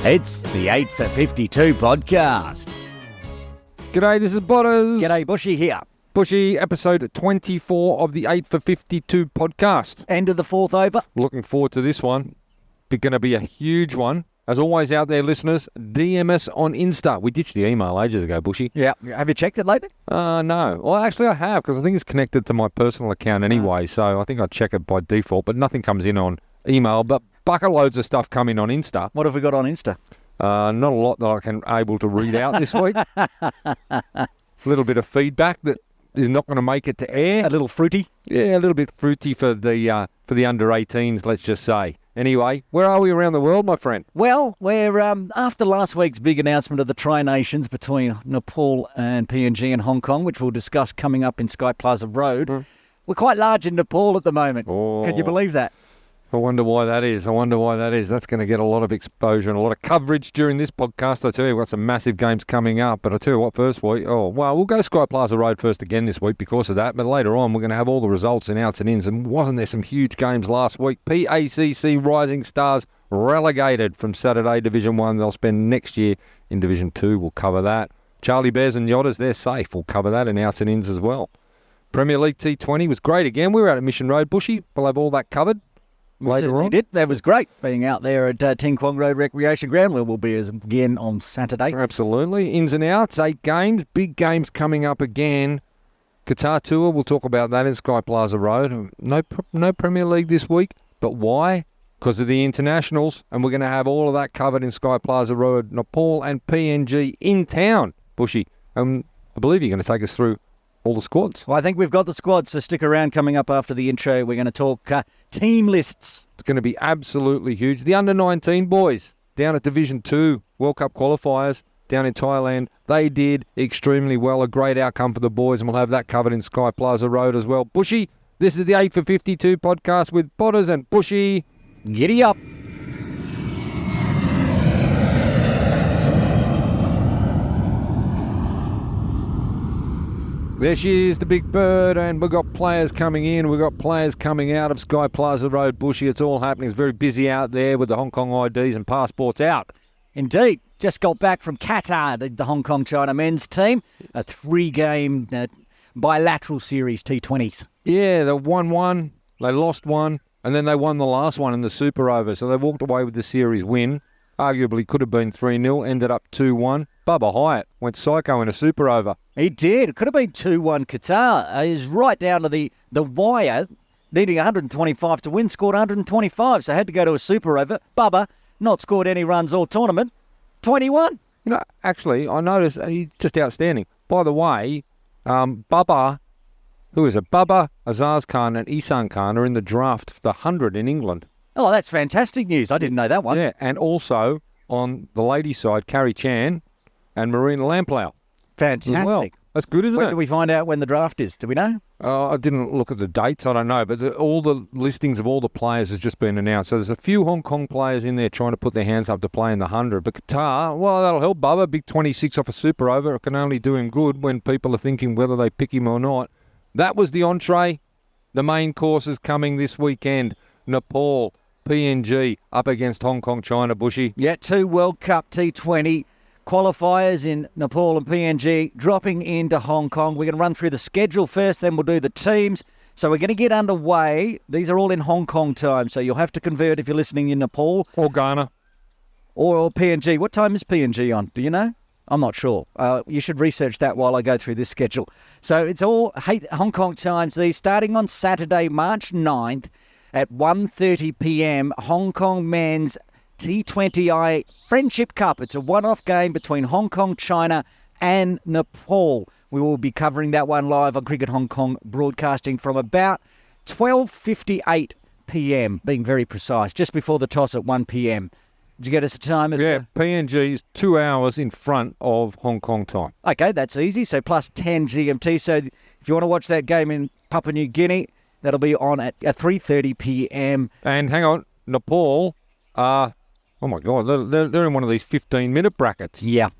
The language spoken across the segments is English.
It's the 8 for 52 podcast. G'day, this is Butters. G'day, Bushy here. Bushy, episode 24 of the 8 for 52 podcast. End of the fourth over. Looking forward to this one. It's going to be a huge one. As always out there, listeners, DM us on Insta. We ditched the email ages ago, Bushy. Yeah. Have you checked it lately? No. Well, actually, I have, because I think it's connected to my personal account anyway, so I think I check it by default, but nothing comes in on email. But bucket loads of stuff coming on Insta. What have we got on Insta? Not a lot that I can able to read out this week. A little bit of feedback that is not going to make it to air. A little fruity. Yeah, a little bit fruity for the under 18s, let's just say. Anyway, where are we around the world, my friend? Well, we're after last week's big announcement of the tri-nations between Nepal and PNG and Hong Kong, which we'll discuss coming up in Sky Plaza Road. We're quite large in Nepal at the moment. Oh. Can you believe that? I wonder why that is. That's going to get a lot of exposure and a lot of coverage during this podcast. I tell you, we've got some massive games coming up. But I tell you what, first week, we'll go Sky Plaza Road first again this week because of that. But later on, we're going to have all the results and outs and ins. And wasn't there some huge games last week? PACC Rising Stars relegated from Saturday Division 1. They'll spend next year in Division 2. We'll cover that. Charlie Bears and Yodders, they're safe. We'll cover that and outs and ins as well. Premier League T20 was great again. We were out at Mission Road, Bushy. We'll have all that covered. Later on. Did. That was great, being out there at Ting Kwong Road Recreation Ground, where we'll be again on Saturday. Absolutely. Ins and outs, 8 games, big games coming up again. Qatar Tour, we'll talk about that in Sky Plaza Road. No Premier League this week, but why? Because of the internationals, and we're going to have all of that covered in Sky Plaza Road. Nepal and PNG in town, Bushy. I believe you're going to take us through all the squads. Well, I think we've got the squad, so stick around. Coming up after the intro, we're going to talk team lists. It's going to be absolutely huge. The under-19 boys down at Division 2 World Cup qualifiers down in Thailand, they did extremely well. A great outcome for the boys, and we'll have that covered in Sky Plaza Road as well. Bushy, this is the 8 for 52 podcast with Butters and Bushy. Giddy up. There she is, the big bird, and we've got players coming in, we've got players coming out of Sky Plaza Road, Bushy. It's all happening. It's very busy out there with the Hong Kong IDs and passports out. Indeed. Just got back from Qatar, the Hong Kong China men's team. A 3-game bilateral series, T20s. Yeah, they won one, they lost one, and then they won the last one in the Super Over. So they walked away with the series win. Arguably could have been 3-0, ended up 2-1. Bubba Hyatt went psycho in a Super Over. He did. It could have been 2-1 Qatar. He's right down to the wire, needing 125 to win, scored 125, so had to go to a Super Over. Bubba, not scored any runs all tournament, 21. You know, actually, I noticed he's just outstanding. By the way, Bubba, who is it? Bubba, Azaz Khan and Isan Khan are in the draft for the 100 in England. Oh, that's fantastic news. I didn't know that one. Yeah, and also on the ladies' side, Carrie Chan and Marina Lamplow. Fantastic. Well. That's good, isn't When it? do we find out when the draft is? Do we know? I didn't look at the dates. I don't know. But all the listings of all the players has just been announced. So there's a few Hong Kong players in there trying to put their hands up to play in the 100. But Qatar, well, that'll help Bubba. Big 26 off a Super Over. It can only do him good when people are thinking whether they pick him or not. That was the entree. The main course is coming this weekend. Nepal, PNG up against Hong Kong, China, Bushy. Yeah, 2 World Cup T20 qualifiers in Nepal and PNG dropping into Hong Kong. We're going to run through the schedule first, then we'll do the teams. So we're going to get underway. These are all in Hong Kong time, so you'll have to convert if you're listening in Nepal. Or Ghana. Or PNG. What time is PNG on? Do you know? I'm not sure. You should research that while I go through this schedule. So it's all Hong Kong times. These starting on Saturday, March 9th at 1:30 p.m. Hong Kong men's T20I Friendship Cup. It's a one-off game between Hong Kong, China and Nepal. We will be covering that one live on Cricket Hong Kong, broadcasting from about 12:58 p.m, being very precise, just before the toss at 1 p.m. Did you get us a time? Yeah, PNG is 2 hours in front of Hong Kong time. Okay, that's easy. So plus 10 GMT. So if you want to watch that game in Papua New Guinea, that'll be on at 3:30 p.m. And hang on, Nepal are, oh my God, they're in one of these 15-minute brackets. Yeah.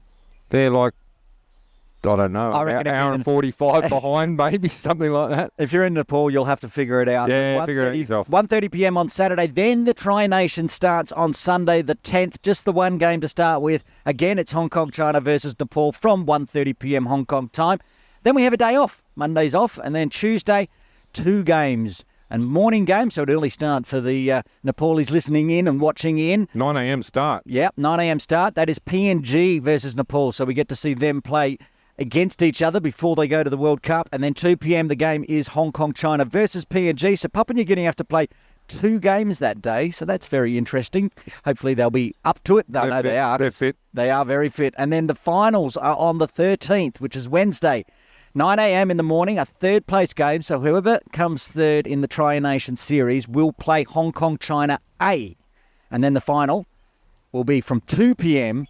They're I don't know, I reckon if hour you're and 45 behind, maybe, something like that. If you're in Nepal, you'll have to figure it out. Yeah, figure it yourself. 1:30 p.m. on Saturday. Then the Tri-Nation starts on Sunday the 10th. Just the one game to start with. Again, it's Hong Kong, China versus Nepal from 1:30 p.m. Hong Kong time. Then we have a day off. Monday's off. And then Tuesday, 2 games. And morning game, so an early start for the Nepalese listening in and watching in. 9 a.m. start. Yep, 9 a.m. start. That is PNG versus Nepal. So we get to see them play against each other before they go to the World Cup. And then 2 p.m. the game is Hong Kong, China versus PNG. So Papua New Guinea have to play 2 games that day. So that's very interesting. Hopefully they'll be up to it. No, they are. They're fit. They are very fit. And then the finals are on the 13th, which is Wednesday. 9 a.m. in the morning, a third-place game. So whoever comes third in the Tri-Nation Series will play Hong Kong, China A. And then the final will be from 2 p.m.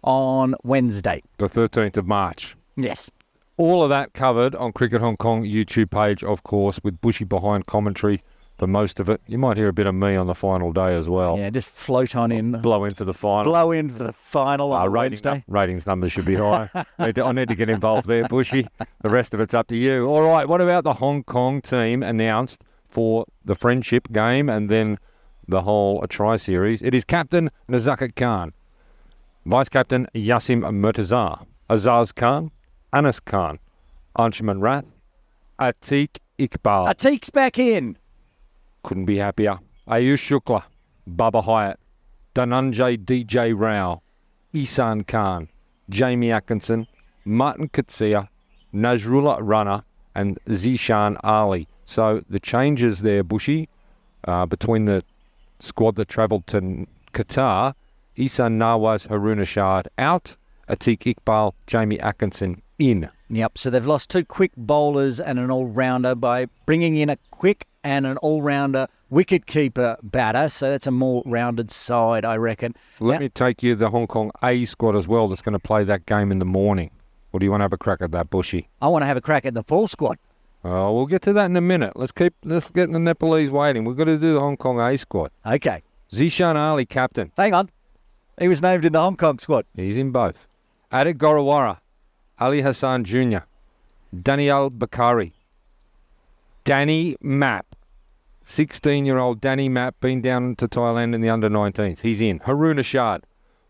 on Wednesday. The 13th of March. Yes. All of that covered on Cricket Hong Kong YouTube page, of course, with Bushy behind commentary for most of it. You might hear a bit of me on the final day as well. Yeah, just float on in. Blow in for the final. Blow in for the final on Wednesday. Ratings numbers should be high. I need to get involved there, Bushy. The rest of it's up to you. All right, what about the Hong Kong team announced for the friendship game and then the whole Tri-Series? It is Captain Nazakat Khan, Vice Captain Yasim Murtaza, Azaz Khan, Anas Khan, Anshuman Rath, Atiq Iqbal. Atiq's back in. Couldn't be happier. Ayush Shukla, Baba Hyatt, Dhananjay DJ Rao, Isan Khan, Jamie Atkinson, Martin Katsia, Nazrullah Rana, and Zishan Ali. So the changes there, Bushy, between the squad that travelled to Qatar, Isan Nawaz, Harun Ashad out, Atiq Iqbal, Jamie Atkinson in. Yep, so they've lost 2 quick bowlers and an all-rounder by bringing in a quick and an all-rounder wicket-keeper batter. So that's a more rounded side, I reckon. Let me take you the Hong Kong A squad as well that's going to play that game in the morning. Or do you want to have a crack at that, Bushy? I want to have a crack at the Nepal squad. Oh, we'll get to that in a minute. Let's get the Nepalese waiting. We've got to do the Hong Kong A squad. Okay. Zishan Ali, captain. Hang on. He was named in the Hong Kong squad. He's in both. Adik Gorawara, Ali Hassan Jr., Daniel Bakari, Danny Mapp, 16-year-old Danny Mapp, been down to Thailand in the under-19s. He's in. Harun Ashad,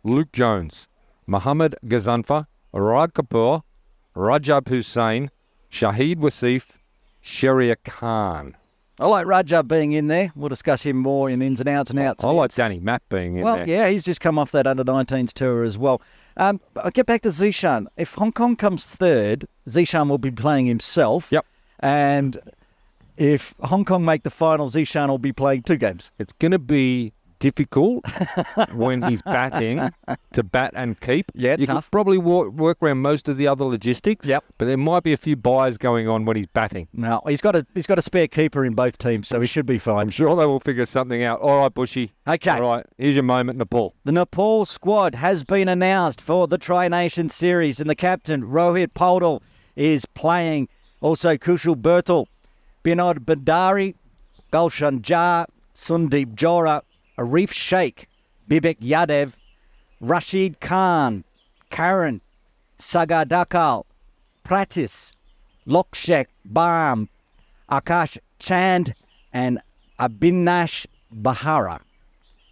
Luke Jones, Mohammad Ghazanfar, Rag Kapoor, Rajab Hussain, Shahid Wasif, Sharia Khan. I like Rajab being in there. We'll discuss him more in ins and outs and outs. I like Danny Mapp being in there. Well, yeah, he's just come off that under-19s tour as well. I'll get back to Zishan. If Hong Kong comes third, Zishan will be playing himself. Yep. And if Hong Kong make the final, Zishan will be playing 2 games. It's going to be difficult when he's batting to bat and keep. Yeah, you tough. can probably work around most of the other logistics. Yep. But there might be a few buys going on when he's batting. No, he's got a spare keeper in both teams, so he should be fine. I'm sure they will figure something out. All right, Bushy. Okay. All right, here's your moment, Nepal. The Nepal squad has been announced for the Tri-Nation Series, and the captain, Rohit Paudel, is playing. Also, Kushal Bertal, Binod Bandari, Gulshan Jha, Sundeep Johra, Arif Sheikh, Bibek Yadev, Rashid Khan, Karan, Sagar Dakal, Pratis, Lokshek Bam, Akash Chand, and Abhinash Bahara.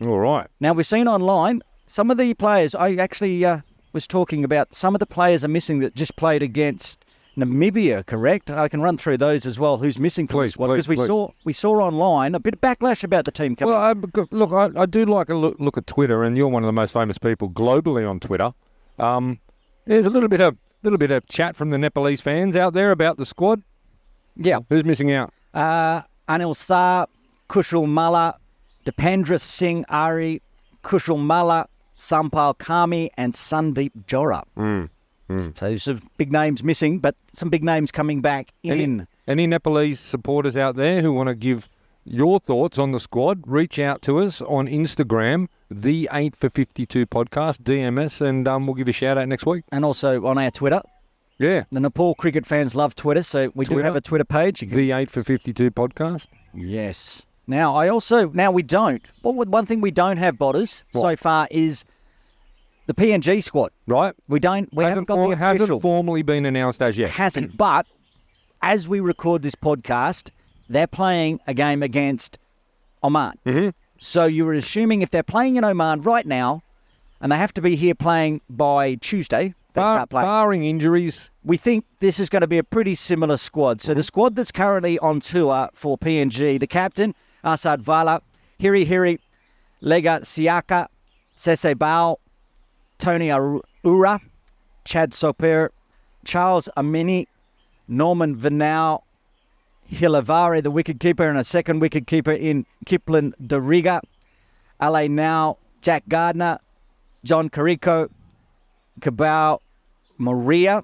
All right. Now, we've seen online some of the players. I actually was talking about some of the players are missing that just played against Namibia, correct? I can run through those as well. Who's missing from the squad? Because we saw online a bit of backlash about the team coming. Well, look, I do like a look at Twitter, and you're one of the most famous people globally on Twitter. There's a little bit of chat from the Nepalese fans out there about the squad. Yeah. Who's missing out? Anil Sar, Kushal Malla, Dipendra Singh Ari, Kushal Malla, Sampal Kami, and Sundeep Johra. So there's some big names missing, but some big names coming back in. Any Nepalese supporters out there who want to give your thoughts on the squad, reach out to us on Instagram, the 8 for 52 podcast, DMS, and we'll give you a shout out next week. And also on our Twitter. Yeah. The Nepal cricket fans love Twitter, so we do have a Twitter page. The 8 for 52 podcast. Yes. Now we don't. Well, one thing we don't have, Botters, so far is the PNG squad. right? We haven't got the official. Hasn't formally been announced as yet. Hasn't, but as we record this podcast, they're playing a game against Oman. Mm-hmm. So you were assuming if they're playing in Oman right now, and they have to be here playing by Tuesday, they start playing. Barring injuries, We think this is going to be a pretty similar squad. So the squad that's currently on tour for PNG, the captain, Asad Vala, Hiri Lega Siaka, Sese Bao, Tony Ura, Chad Soper, Charles Amini, Norman Vinau, Hilavare, the wicketkeeper, and a second wicketkeeper in Kipling Dariga, Ale Now, Jack Gardner, John Carrico, Cabao Maria,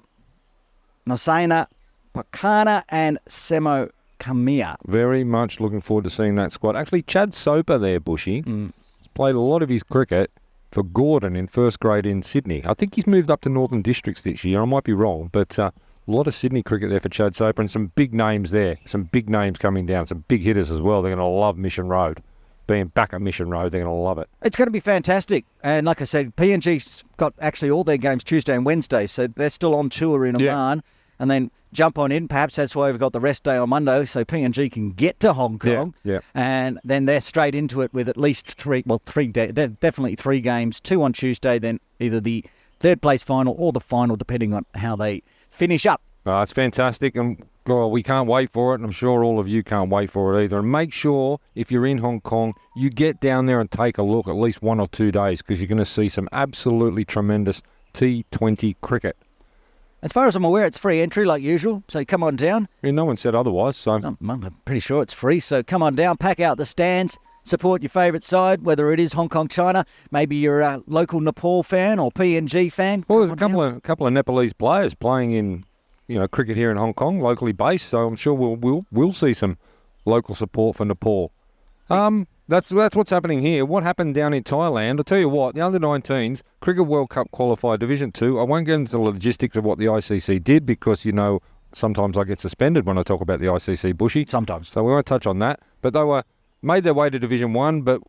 Nosaina Pakana, and Semo Kamia. very much looking forward to seeing that squad. Actually, Chad Soper there, Bushy, has played a lot of his cricket for Gordon in first grade in Sydney. I think he's moved up to Northern Districts this year. I might be wrong, but a lot of Sydney cricket there for Chad Soper, and some big names there. Some big names coming down, some big hitters as well. They're going to love Mission Road. Being back at Mission Road, they're going to love it. It's going to be fantastic. And like I said, PNG's got actually all their games Tuesday and Wednesday, so they're still on tour in Oman. And then jump on in. Perhaps that's why we've got the rest day on Monday, so PNG can get to Hong Kong. Yeah. And then they're straight into it with at least definitely 3 games, 2 on Tuesday, then either the third place final or the final, depending on how they finish up. It's fantastic, and we can't wait for it, and I'm sure all of you can't wait for it either. And make sure, if you're in Hong Kong, you get down there and take a look at least 1 or 2 days, because you're going to see some absolutely tremendous T20 cricket. As far as I'm aware, it's free entry like usual, so come on down. No one said otherwise, so I'm pretty sure it's free, so come on down, pack out the stands, support your favourite side, whether it is Hong Kong, China, maybe you're a local Nepal fan or PNG fan. Well, there's a couple of Nepalese players playing in cricket here in Hong Kong, locally based, so I'm sure we'll see some local support for Nepal. That's what's happening here. What happened down in Thailand? I'll tell you what, the under-19s Cricket World Cup qualified Division 2. I won't get into the logistics of what the ICC did because, sometimes I get suspended when I talk about the ICC, Bushy. Sometimes. So we won't touch on that. But they made their way to Division 1, but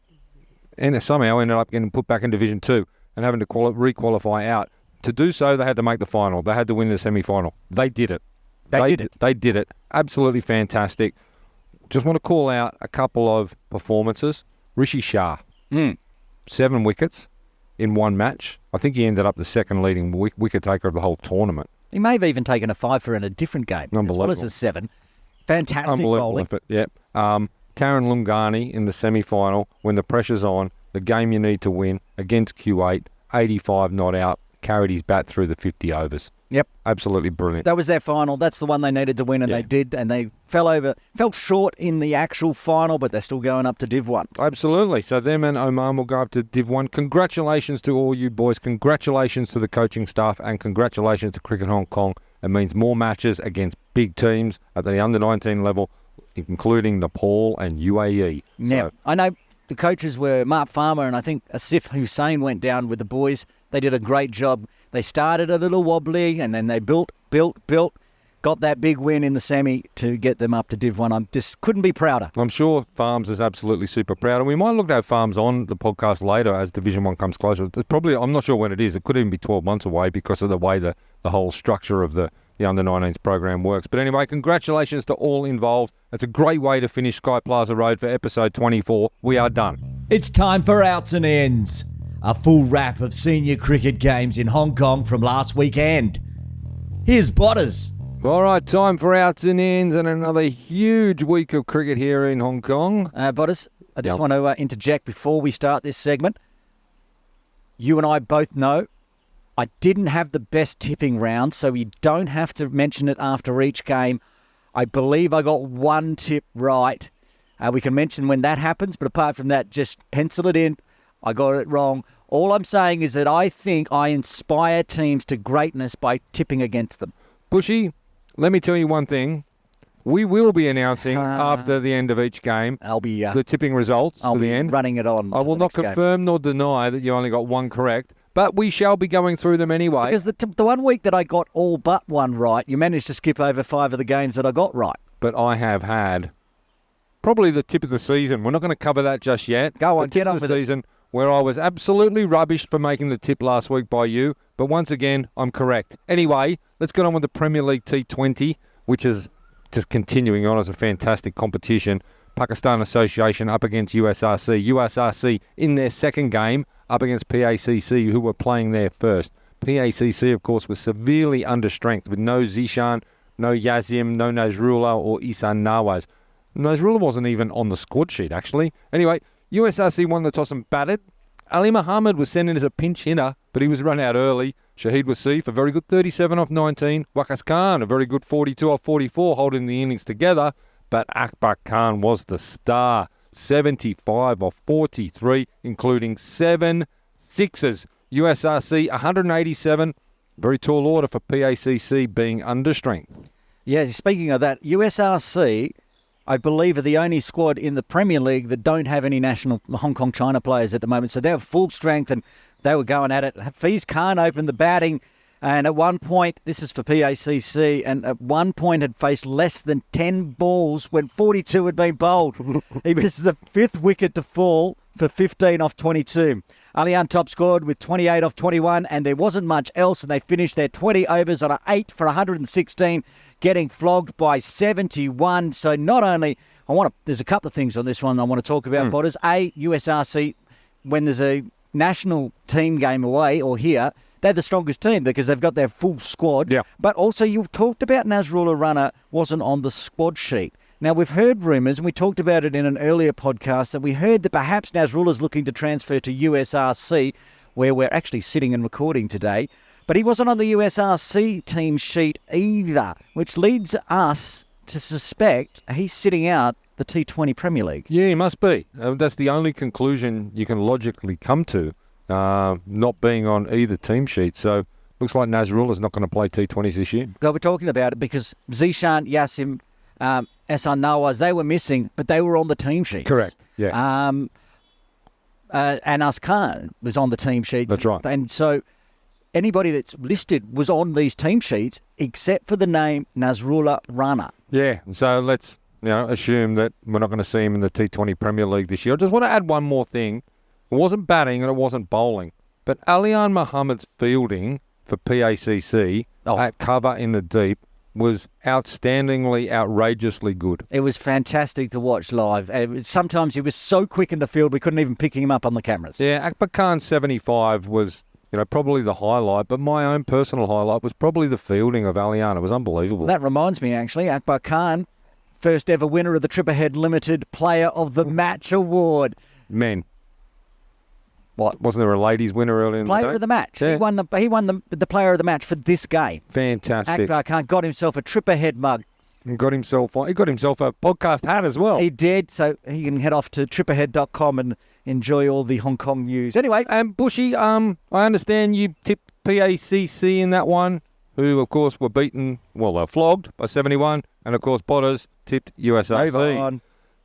somehow ended up getting put back in Division 2 and having to re-qualify out. To do so, they had to make the final. They had to win the semi-final. They did it. They did it. Absolutely fantastic. Just want to call out a couple of performances. Rishi Shah, 7 wickets in one match. I think he ended up the second leading wicket taker of the whole tournament. He may have even taken a 5 in a different game, as well as a 7. Fantastic bowling. Effort, yep. Taran Lungani in the semi-final, when the pressure's on, the game you need to win against Q8, 85 not out, carried his bat through the 50 overs. Yep. Absolutely brilliant. That was their final. That's the one they needed to win, and they did. And they fell short in the actual final, but they're still going up to Div 1. Absolutely. So them and Oman will go up to Div 1. Congratulations to all you boys. Congratulations to the coaching staff, and congratulations to Cricket Hong Kong. It means more matches against big teams at the under-19 level, including Nepal and UAE. Now, I know the coaches were Mark Farmer, and I think Asif Hussain went down with the boys. They did a great job. They started a little wobbly, and then they built, got that big win in the semi to get them up to Div 1. I just couldn't be prouder. I'm sure Farms is absolutely super proud, and we might look to have Farms on the podcast later as Division 1 comes closer. It's probably, I'm not sure when it is. It could even be 12 months away because of the way the whole structure of the under-19s program works. But anyway, congratulations to all involved. It's a great way to finish Sky Plaza Road for episode 24. We are done. It's time for Outs and Ends, a full wrap of senior cricket games in Hong Kong from last weekend. Here's Botters. All right, time for Outs and Ends and another huge week of cricket here in Hong Kong. Botters, I just want to interject before we start this segment. You and I both know I didn't have the best tipping round, so you don't have to mention it after each game. I believe I got one tip right. We can mention when that happens, but apart from that, just pencil it in. I got it wrong. All I'm saying is that I think I inspire teams to greatness by tipping against them. Bushy, let me tell you one thing. We will be announcing after the end of each game the tipping results I'll to be the end. running it on. I will not confirm nor deny that you only got one correct, but we shall be going through them anyway. Because the 1 week that I got all but one right, you managed to skip over 5 of the games that I got right. But I have had probably the tip of the season. We're not going to cover that just yet. Go on, the tip get on of the with it. season where I was absolutely rubbished for making the tip last week by you, but once again, I'm correct. Anyway, let's get on with the Premier League T20, which is just continuing on as a fantastic competition. Pakistan Association up against USRC. USRC in their second game up against PACC, who were playing there first. PACC, of course, was severely understrength with no Zishan, no Yazim, no Nasrullah or Isan Nawaz. Nasrullah wasn't even on the squad sheet, actually. Anyway, USRC won the toss and batted. Ali Muhammad was sent in as a pinch hitter, but he was run out early. Shahid Wasif, a very good 37 off 19. Waqas Khan, a very good 42 off 44, holding the innings together. But Akbar Khan was the star. 75 off 43, including 7 sixes. USRC, 187. Very tall order for PACC being under strength. Yeah, speaking of that, USRC, I believe, are the only squad in the Premier League that don't have any national Hong Kong China players at the moment. So they're full strength and they were going at it. Hafiz Khan opened the batting, and at one point, this is for PACC, and at one point had faced less than 10 balls when 42 had been bowled. He misses the 5th wicket to fall for 15 off 22. Alian top scored with 28 off 21, and there wasn't much else, and they finished their 20 overs on an 8 for 116, getting flogged by 71. So not only, there's a couple of things on this one I want to talk about, Bodders. A, USRC, when there's a national team game away or here, they're the strongest team because they've got their full squad. Yeah. But also you talked about Nasrullah Rana wasn't on the squad sheet. Now, we've heard rumours, and we talked about it in an earlier podcast, that we heard that perhaps Nasrullah's looking to transfer to USRC, where we're actually sitting and recording today. But he wasn't on the USRC team sheet either, which leads us to suspect he's sitting out the T20 Premier League. Yeah, he must be. That's the only conclusion you can logically come to, not being on either team sheet. So looks like Nasrullah's not going to play T20s this year. We're talking about it because Zishan, Yasim, Ehsan Nawaz, they were missing, but they were on the team sheets. Correct, yeah. Anas Khan was on the team sheets. That's right. And so anybody that's listed was on these team sheets except for the name Nasrullah Rana. Yeah, so let's assume that we're not going to see him in the T20 Premier League this year. I just want to add one more thing. It wasn't batting and it wasn't bowling, but Alian Muhammad's fielding for PACC at cover in the deep was outstandingly, outrageously good. It was fantastic to watch live. Sometimes he was so quick in the field we couldn't even pick him up on the cameras. Yeah, Akbar Khan's 75 was probably the highlight, but my own personal highlight was probably the fielding of Alian. It was unbelievable. That reminds me, actually, Akbar Khan, first ever winner of the Tripperhead Limited Player of the Match Award. Men. What? Wasn't there a ladies winner earlier in the day? Player of the match. Yeah. He won the player of the match for this game. Fantastic. Akbar Khan got himself a Tripperhead mug. He got himself a podcast hat as well. He did, so he can head off to tripperhead.com and enjoy all the Hong Kong news. Anyway. And Bushy, I understand you tipped PACC in that one, who, of course, were beaten, they're flogged by 71, and, of course, Botters tipped USRC. Move on.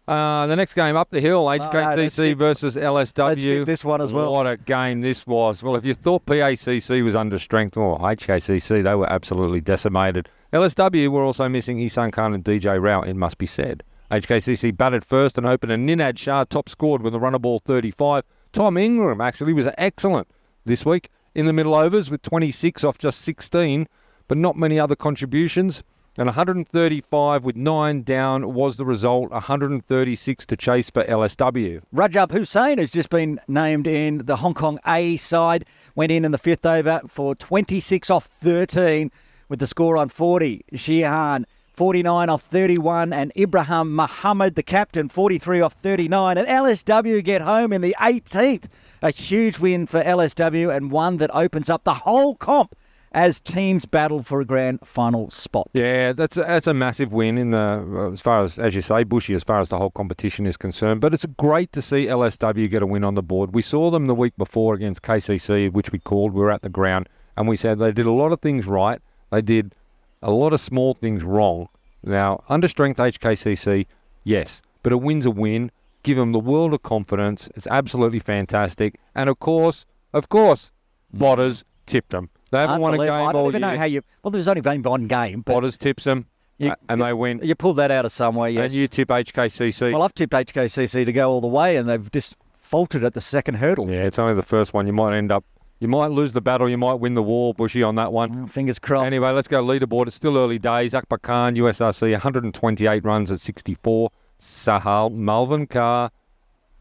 The next game up the hill, HKCC versus LSW. Let's get this one as well. What a game this was. Well, if you thought PACC was under strength, HKCC, they were absolutely decimated. LSW were also missing Isan Khan and DJ Rao, it must be said. HKCC batted first and opened, and Ninad Shah top scored with a run of ball 35. Tom Ingram actually was excellent this week in the middle overs with 26 off just 16, but not many other contributions. And 135 with 9 down was the result, 136 to chase for LSW. Rajab Hussain has just been named in the Hong Kong A side, went in the 5th over for 26 off 13 with the score on 40. Shihan, 49 off 31, and Ibrahim Muhammad, the captain, 43 off 39. And LSW get home in the 18th. A huge win for LSW and one that opens up the whole comp as teams battle for a grand final spot. Yeah, that's a massive win in the as far as you say, Bushy, as far as the whole competition is concerned. But it's great to see LSW get a win on the board. We saw them the week before against KCC, which we called. We were at the ground, and we said they did a lot of things right. They did a lot of small things wrong. Now, under strength HKCC, yes, but a win's a win. Give them the world of confidence. It's absolutely fantastic. And of course, Botters tipped them. They haven't won a game all year. I don't even know how you... Well, there's only been one game. But Botters tips them, and they win. You pulled that out of somewhere, yes. And you tip HKCC. Well, I've tipped HKCC to go all the way, and they've just faltered at the second hurdle. Yeah, it's only the first one. You might lose the battle, you might win the war, Bushy, on that one. Fingers crossed. Anyway, let's go leaderboard. It's still early days. Akbar Khan, USRC, 128 runs at 64. Sahal Malvin Carr,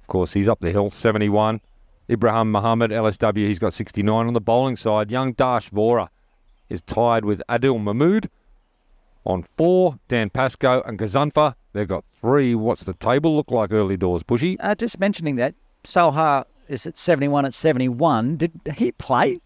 of course, he's up the hill, 71. Ibrahim Muhammad, LSW, he's got 69. On the bowling side, young Dash Vora is tied with Adil Mahmood on 4. Dan Pascoe and Gazanfa, they've got 3. What's the table look like early doors, Bushy? Just mentioning that, Sohar is at 71 at 71. Did he play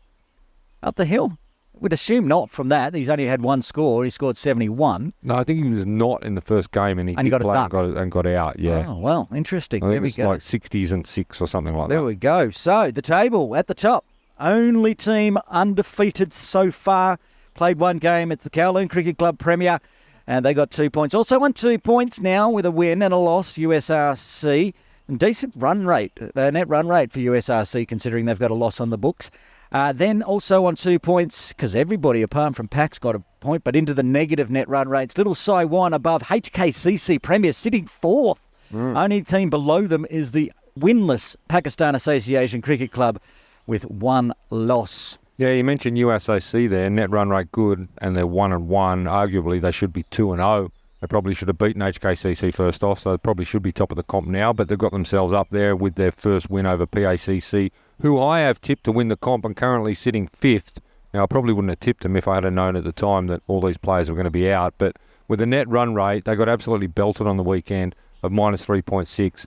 up the hill? We'd assume not from that. He's only had one score. He scored 71. No, I think he was not in the first game, and he And he did got a play duck. and got out, yeah. Oh, well, interesting. I think There it we was go. like 60s and 6 or something like There that. we go. So, the table at the top. Only team undefeated so far. Played one game. It's the Kowloon Cricket Club Premier, and they got 2 points. Also on 2 points now with a win and a loss, USRC. And decent run rate, net run rate for USRC, considering they've got a loss on the books. Then also on 2 points, because everybody apart from Pax got a point, but into the negative net run rates. Little Saiwan above HKCC Premier, sitting 4th. Only team below them is the winless Pakistan Association Cricket Club with 1 loss. Yeah, you mentioned USAC there, net run rate good, and they're 1-1. Arguably, they should be 2-0. They probably should have beaten HKCC first off, so they probably should be top of the comp now, but they've got themselves up there with their first win over PACC, who I have tipped to win the comp and currently sitting 5th. Now, I probably wouldn't have tipped them if I had known at the time that all these players were going to be out, but with the net run rate, they got absolutely belted on the weekend of minus 3.6.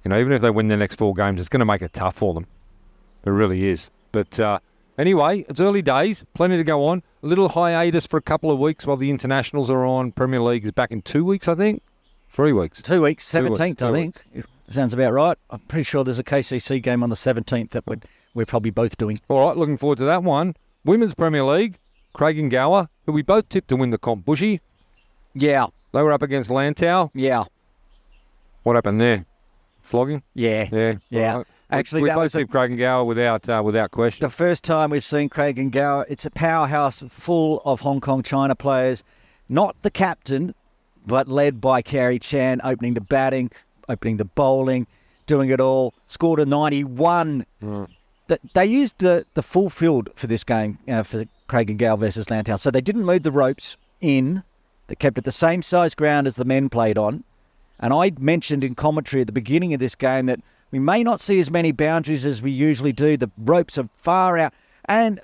You know, even if they win their next 4 games, it's going to make it tough for them. It really is. But anyway, it's early days, plenty to go on. A little hiatus for a couple of weeks while the internationals are on. Premier League is back in 2 weeks, I think. 3 weeks. 2 weeks, 17th, 2 I think. Sounds about right. I'm pretty sure there's a KCC game on the 17th that we're probably both doing. All right, looking forward to that one. Women's Premier League, Craig and Gower, who we both tipped to win the comp. Bushy, Yeah, they were up against Lantau. yeah, What happened there? Flogging? yeah. Yeah. All right. Actually, we that both was tipped Craig and Gower without question. the first time we've seen Craig and Gower. It's a powerhouse full of Hong Kong China players. Not the captain, but led by Carrie Chan, opening the batting, opening the bowling, doing it all. Scored a 91. They used the full field for this game, for Craig and Gower versus Lantau. So they didn't move the ropes in. They kept it the same size ground as the men played on. And I mentioned in commentary at the beginning of this game that we may not see as many boundaries as we usually do. The ropes are far out. And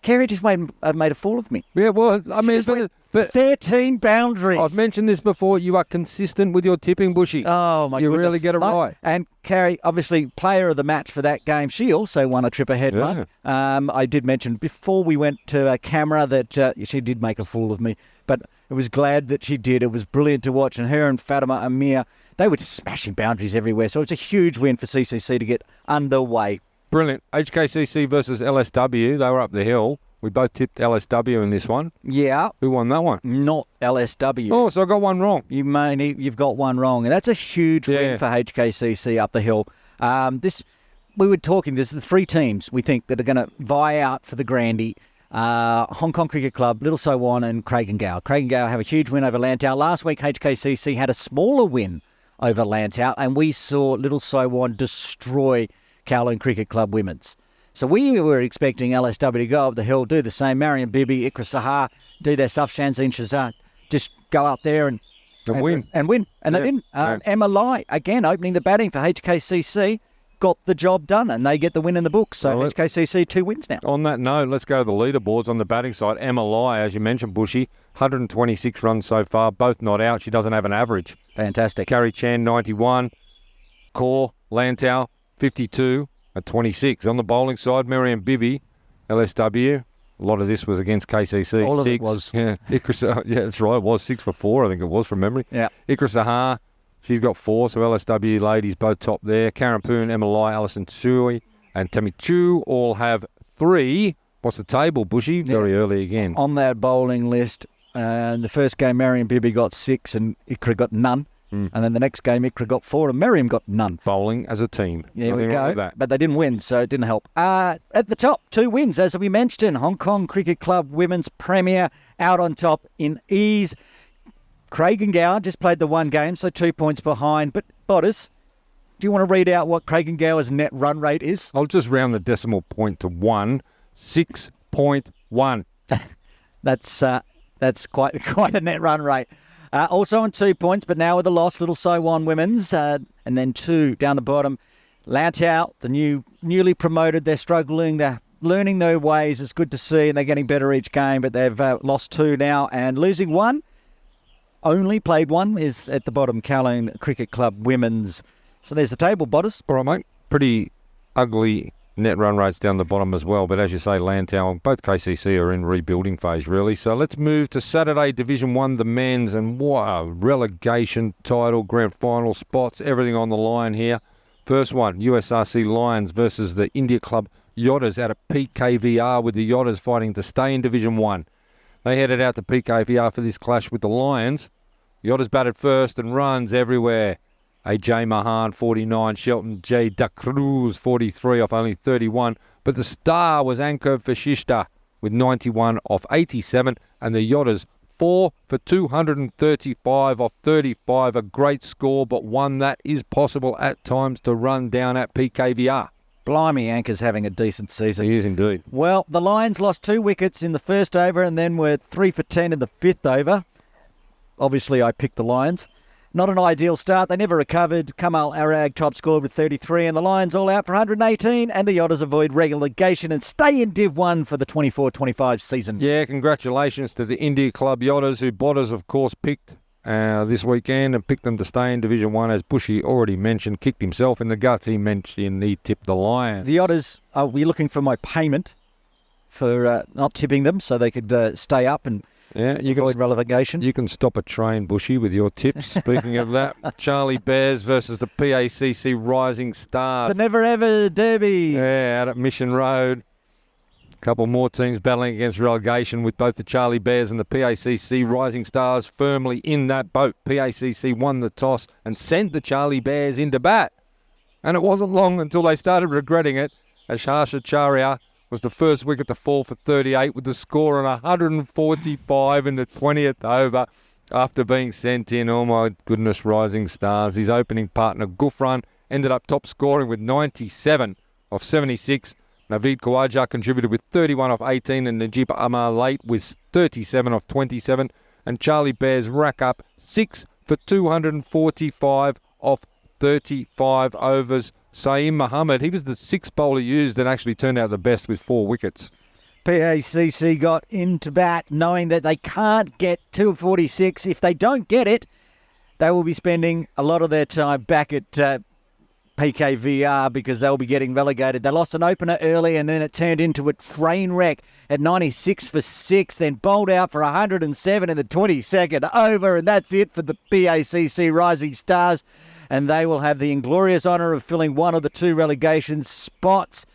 Kerry just made a fool of me. Yeah, well, I mean, Just went but 13 boundaries. I've mentioned this before. You are consistent with your tipping, Bushy. Oh, my You goodness. really get it right. And Carrie, obviously, player of the match for that game. She also won a trip ahead one. I did mention before we went to camera that she did make a fool of me, but I was glad that she did. It was brilliant to watch. And her and Fatima Amir, they were just smashing boundaries everywhere. So it's a huge win for CCC to get underway. Brilliant. HKCC versus LSW. They were up the hill. We both tipped LSW in this one. Yeah, Who won that one? not LSW. Oh, so I got one wrong. You've got one wrong, and that's a huge win for HKCC up the hill. We were talking. There's the 3 teams we think that are going to vie out for the Grandy. Hong Kong Cricket Club, Little Saiwan, and Craig and Gower. Craig and Gower have a huge win over Lantau. Last week, HKCC had a smaller win over Lantau, and we saw Little Saiwan destroy Kowloon Cricket Club Women's. So we were expecting LSW to go up the hill, do the same. Mariam Bibi, Ikra Sahar, do their stuff. Shanzeen Shazad, just go up there and win. And win. And they Yeah. didn't. No. Emma Lai, again, opening the batting for HKCC, got the job done, and they get the win in the book. So Well, HKCC 2 wins now. On that note, let's go to the leaderboards on the batting side. Emma Lai, as you mentioned, Bushy, 126 runs so far, both not out. She doesn't have an average. Fantastic. Carrie Chan, 91. Core, Lantau, 52 at 26. On the bowling side, Miriam Bibi, LSW. A lot of this was against KCC. All of it 6. was. Yeah, yeah, that's right. It was 6 for 4, I think it was, from memory. Yeah. Ikra Sahar, she's got 4, so LSW ladies both top there. Karen Poon, Emma Lai, Alison Tsui, and Tammy Chu all have 3. What's the table, Bushy? Very early again. On that bowling list, the first game, Mariam Bibi got 6 and Ikra got none. And then the next game, Ikra got 4 and Mariam got none. Bowling as a team. There we Nothing wrong go. with that. But they didn't win, so it didn't help. At the top, 2 wins, as we mentioned. Hong Kong Cricket Club Women's Premier out on top in ease. Craig and Gower just played the 1 game, so 2 points behind. But Bottas, Do you want to read out what Craig and Gower's net run rate is? I'll just round the decimal point to 1. 6.1. That's quite a net run rate. Also on 2 points, but now with a loss, Little Saiwan Women's, and then 2 down the bottom. Lantau, the newly promoted, they're struggling. They're learning their ways. It's good to see, and they're getting better each game, but they've lost 2 now and losing 1. Only played 1 is at the bottom, Kowloon Cricket Club Women's. So there's the table, Botters. All right, mate. Pretty ugly net run rates down the bottom as well. But as you say, Lantau and both KCC are in rebuilding phase, really. So let's move to Saturday Division 1, the men's. And wow, relegation, title, grand final spots, everything on the line here. First one, USRC Lions versus the India Club Yodders out of PKVR, with the Yodders fighting to stay in Division 1. They headed out to PKVR for this clash with the Lions. Yodders batted first and runs everywhere. AJ Mahan, 49. Shelton J. Da Cruz, 43 off only 31. But the star was Ankur Vashishta with 91 off 87. And the Yodders, 4 for 235 off 35. A great score, but one that is possible at times to run down at PKVR. Blimey, Anchor's having a decent season. He is indeed. Well, the Lions lost 2 wickets in the first over and then were 3 for 10 in the 5th over. Obviously, I picked the Lions. Not an ideal start. They never recovered. Kamal Arag top scored with 33 and the Lions all out for 118, and the Yodders avoid relegation and stay in Div 1 for the 24-25 season. Yeah, congratulations to the India Club Yodders, who Botters, of course, picked this weekend and picked them to stay in Division 1, as Bushy already mentioned. Kicked himself in the guts. He mentioned he tipped the Lions. The Yodders, are we looking for my payment for not tipping them so they could stay up and avoid relegation? You can stop a train, Bushy, with your tips. Speaking of that, Charlie Bears versus the PACC Rising Stars. The Never Ever Derby. Yeah, out at Mission Road. A couple more teams battling against relegation, with both the Charlie Bears and the PACC Rising Stars firmly in that boat. PACC won the toss and sent the Charlie Bears into bat. And it wasn't long until they started regretting it, as Harsha was the first wicket to fall for 38 with the score on 145 in the 20th over after being sent in. Oh my goodness, Rising Stars. His opening partner, Gufran, ended up top scoring with 97 off 76. Naveed Khawaja contributed with 31 off 18 and Najib Amar Late with 37 off 27. And Charlie Bears rack up 6 for 245 off 35 overs. Saeem Mohammed, he was the 6th bowler used and actually turned out the best with 4 wickets. PACC got into bat knowing that they can't get 246. If they don't get it, they will be spending a lot of their time back at PKVR because they'll be getting relegated. They lost an opener early and then it turned into a train wreck at 96 for 6, then bowled out for 107 in the 22nd over, and that's it for the PACC Rising Stars. And they will have the inglorious honour of filling one of the 2 relegation spots.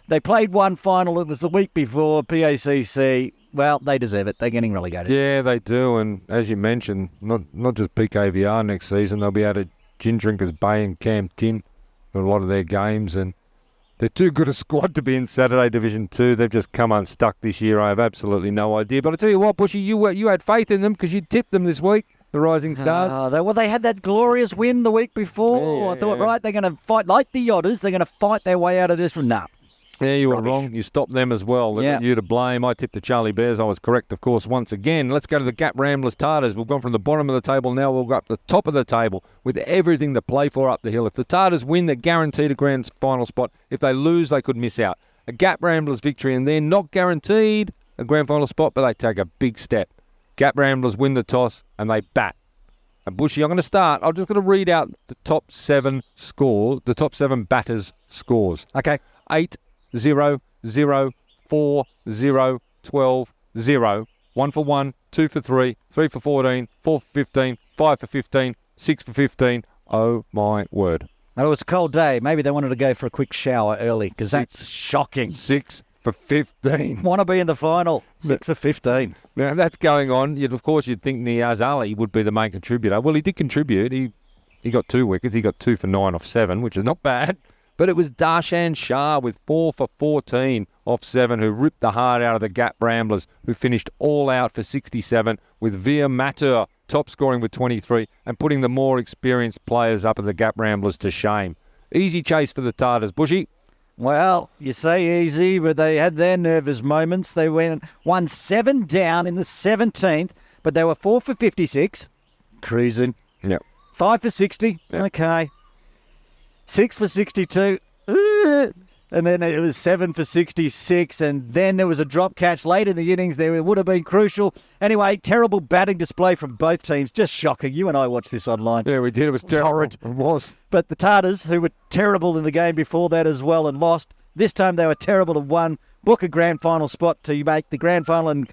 They played one final. It was the week before. PACC, well, they deserve it. They're getting relegated. Yeah, they do. And as you mentioned, not just PKVR next season, they'll be out at Gin Drinkers Bay and Camp Tin for a lot of their games. And they're too good a squad to be in Saturday Division 2. They've just come unstuck this year. I have absolutely no idea. But I tell you what, Bushy, you had faith in them because you tipped them this week. The Rising Stars. They had that glorious win the week before. I thought, right, they're going to fight like the Yodders. They're going to fight their way out of this one. Nah. Yeah, you were wrong. You stopped them as well. They've got you to blame. I tipped the Charlie Bears. I was correct, of course, once again. Let's go to the Gap Ramblers Tartars. We've gone from the bottom of the table. Now we'll go up the top of the table with everything to play for up the hill. If the Tartars win, they're guaranteed a grand final spot. If they lose, they could miss out. A Gap Ramblers victory, and they're not guaranteed a grand final spot, but they take a big step. Gap Ramblers win the toss, and they bat. And Bushy, I'm going to start. I'm just going to read out the top 7 batters' scores. Okay. 8, 0, 0, 4, 0, 12, 0. 1 for 1, 2 for 3, 3 for 14, 4 for 15, 5 for 15, 6 for 15. Oh, my word. Well, it was a cold day. Maybe they wanted to go for a quick shower early because that's shocking. 6 for 15. Want to be in the final. 6 for 15. Now, that's going on. Of course, you'd think Niaz Ali would be the main contributor. Well, he did contribute. He got 2 wickets. He got 2 for 9 off 7, which is not bad. But it was Darshan Shah with 4 for 14 off 7 who ripped the heart out of the Gap Ramblers, who finished all out for 67, with Veer Mathur top scoring with 23 and putting the more experienced players up at the Gap Ramblers to shame. Easy chase for the Tartars. Bushy. Well, you say easy, but they had their nervous moments. They won 7 down in the 17th, but they were 4 for 56. Cruising. Yep. 5 for 60. Yep. Okay. 6 for 62. And then it was 7 for 66. And then there was a drop catch late in the innings there. It would have been crucial. Anyway, terrible batting display from both teams. Just shocking. You and I watched this online. Yeah, we did. It was terrible. horrid. It was. But the Tartars, who were terrible in the game before that as well and lost, this time they were terrible and won. Book a grand final spot to make the grand final, and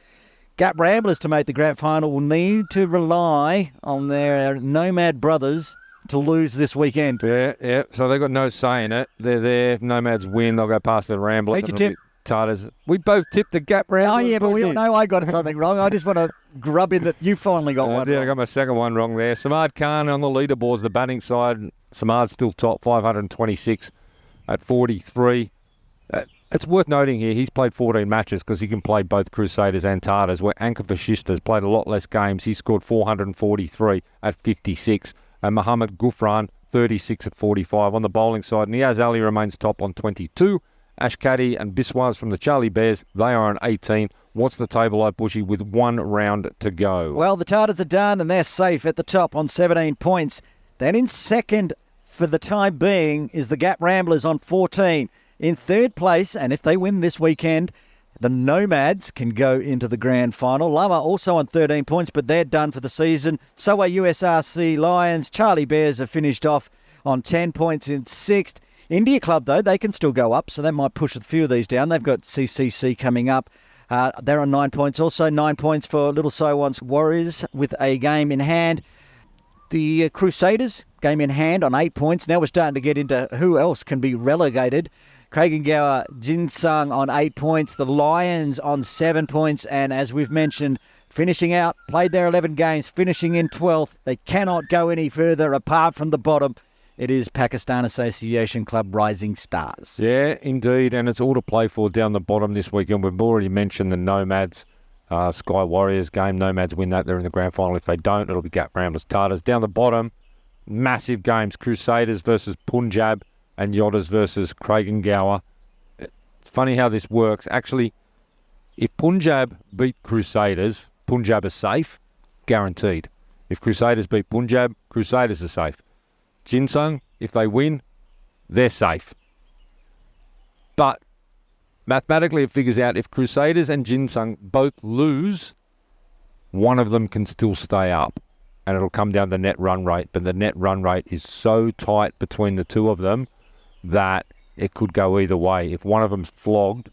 Gap Ramblers to make the grand final will need to rely on their Nomad brothers to lose this weekend. Yeah. So they've got no say in it. They're there. Nomads win. They'll go past the Ramblers. Who'd you tip? Tartars. We both tipped the Gap Ramblers. Oh, yeah, but we all Bushy. know I got something wrong. I just want to grub in that you finally got one Yeah, I wrong. got my second one wrong there. Samad Khan on the leaderboards, the batting side. Samad's still top, 526 at 43. It's worth noting here, he's played 14 matches because he can play both Crusaders and Tartars, where Anka Fashista's played a lot less games. He scored 443 at 56. And Mohammad Gufran, 36 at 45. On the bowling side, Niaz Ali remains top on 22. Ash Caddy and Biswas from the Charlie Bears, they are on 18. What's the table like, Bushy, with 1 round to go? Well, the Tartars are done and they're safe at the top on 17 points. Then in second, for the time being, is the Gap Ramblers on 14. In third place, and if they win this weekend, the Nomads can go into the grand final. Lama also on 13 points, but they're done for the season. So are USRC Lions. Charlie Bears have finished off on 10 points in sixth. India Club, though, they can still go up, so that might push a few of these down. They've got CCC coming up. They're on 9 points. Also 9 points for Little Saiwan's Warriors with a game in hand. The Crusaders, game in hand on 8 points. Now we're starting to get into who else can be relegated. Kragengower Jinsung on 8 points. The Lions on 7 points. And as we've mentioned, finishing out, played their 11 games, finishing in 12th. They cannot go any further apart from the bottom. It is Pakistan Association Club Rising Stars. Yeah, indeed, and it's all to play for down the bottom this weekend. We've already mentioned the Nomads, Sky Warriors game. Nomads win that, they're in the grand final. If they don't, it'll be Gap Ramblers Tartars. Down the bottom, massive games. Crusaders versus Punjab and Yodders versus Kragengower. It's funny how this works. Actually, if Punjab beat Crusaders, Punjab is safe, guaranteed. If Crusaders beat Punjab, Crusaders are safe. Jinsung, if they win, they're safe. But mathematically, it figures out if Crusaders and Jinsung both lose, one of them can still stay up. And it'll come down to net run rate. But the net run rate is so tight between the two of them that it could go either way. If one of them's flogged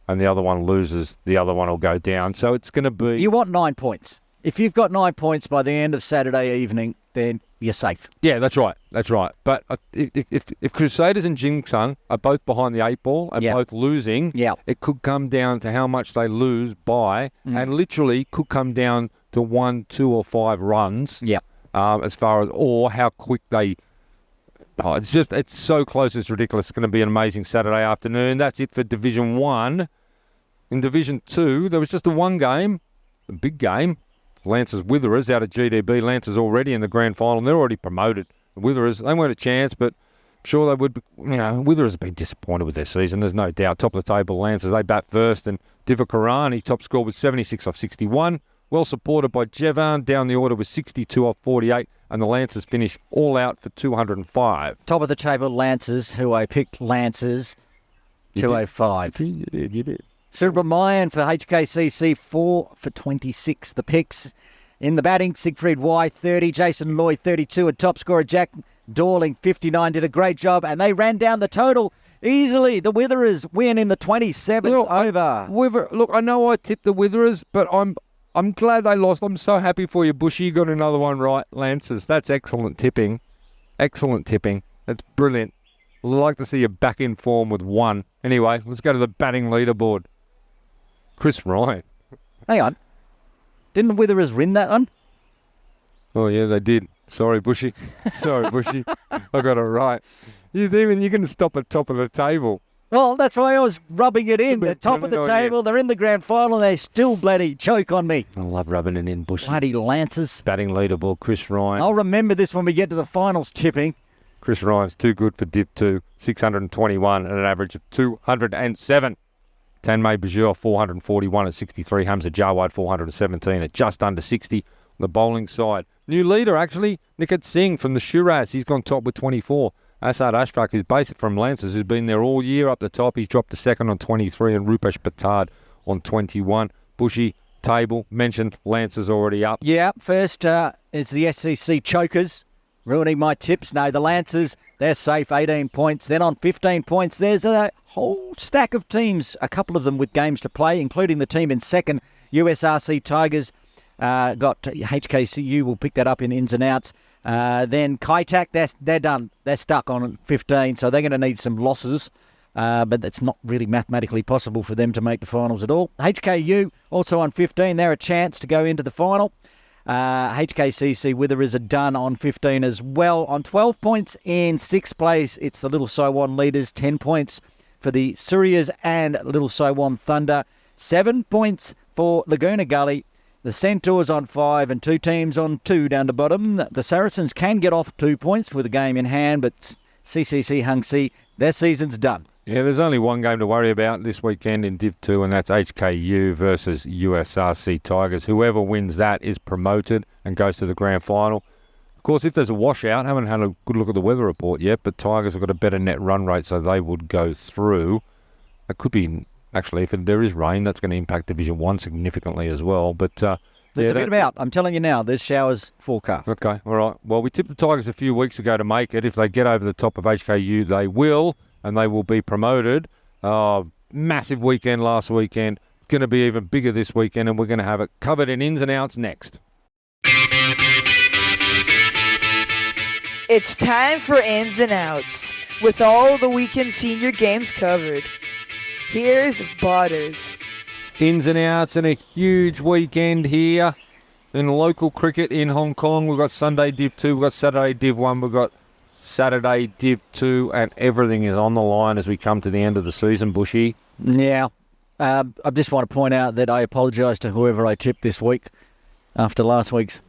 and the other one loses, the other one will go down. So it's going to be... You want 9 points. If you've got 9 points by the end of Saturday evening, then you're safe. Yeah, that's right. That's right. But if Crusaders and Jinsung are both behind the 8 ball and both losing, it could come down to how much they lose by, and literally could come down to 1, 2, or 5 runs. As far as, or how quick they. Oh, it's so close. It's ridiculous. It's going to be an amazing Saturday afternoon. That's it for Division 1. In Division 2, there was just the one game, the big game. Lancers Witherers out of GDB. Lancers already in the grand final. They're already promoted. The Witherers, they weren't a chance, but I'm sure they would be. Witherers have been disappointed with their season. There's no doubt. Top of the table, Lancers, they bat first. And Divakarani, top score was 76 off 61. Well supported by Jevan. Down the order was 62 off 48. And the Lancers finish all out for 205. Top of the table, Lancers, who I picked Lancers, 205. You did. Subramanian for HKCC, 4 for 26. The picks in the batting, Siegfried Y, 30. Jason Lloyd, 32. And top scorer Jack Dorling, 59. Did a great job. And they ran down the total easily. The Witherers win in the 27th over. Look, I know I tipped the Witherers, but I'm glad they lost. I'm so happy for you, Bushy. You got another one right, Lancers. That's excellent tipping. Excellent tipping. That's brilliant. I'd like to see you back in form with 1. Anyway, let's go to the batting leaderboard. Chris Ryan. Hang on. Didn't the Witherers win that one? Oh, yeah, they did. Sorry, Bushy. Sorry, Bushy. I got it right. You're going to stop at top of the table. Well, that's why I was rubbing it in. They're top of the Brilliant on you. table. They're in the grand final. They still bloody choke on me. I love rubbing it in, Bushy. Bloody Lancers. Batting leaderboard, Chris Ryan. I'll remember this when we get to the finals tipping. Chris Ryan's too good for Div 2, 621 and an average of 207. Tanmay Bajur, 441 at 63. Hamza Jawad, 417 at just under 60 on the bowling side. New leader, actually, Niket Singh from the Shiraz. He's gone top with 24. Asad Ashfaq, who's basic from Lancers, who's been there all year up the top. He's dropped to second on 23, and Rupesh Patard on 21. Bushy, table, mentioned Lancers already up. Yeah, first it's the SEC Chokers, ruining my tips. No, the Lancers, they're safe, 18 points. Then on 15 points, there's a whole stack of teams, a couple of them with games to play, including the team in second, USRC Tigers. Got HKCU, we'll pick that up in ins and outs. Then Kaitak, they're done. They're stuck on 15, so they're going to need some losses. But it's not really mathematically possible for them to make the finals at all. HKU also on 15. They're a chance to go into the final. HKCC Witherers are done on 15 as well. On 12 points in 6th place, it's the Little Saiwan leaders. 10 points for the Surias and Little Saiwan Thunder. 7 points for Laguna Gully. The Centaurs on 5 and 2 teams on 2 down the bottom. The Saracens can get off 2 points with a game in hand, but CCC Hung Si, their season's done. Yeah, there's only one game to worry about this weekend in Div 2, and that's HKU versus USRC Tigers. Whoever wins that is promoted and goes to the grand final. Of course, if there's a washout, haven't had a good look at the weather report yet, but Tigers have got a better net run rate, so they would go through. It could be... Actually, if there is rain, that's going to impact Division 1 significantly as well. But there's a bit about. I'm telling you now, there's showers forecast. Okay, all right. Well, we tipped the Tigers a few weeks ago to make it. If they get over the top of HKU, they will, and they will be promoted. Massive weekend last weekend. It's going to be even bigger this weekend, and we're going to have it covered in ins and outs next. It's time for ins and outs, with all the weekend senior games covered. Here's Butters. Ins and outs and a huge weekend here in local cricket in Hong Kong. We've got Sunday Div 2, we've got Saturday Div 1, we've got Saturday Div 2, and everything is on the line as we come to the end of the season, Bushy. Yeah. I just want to point out that I apologise to whoever I tipped this week after last week's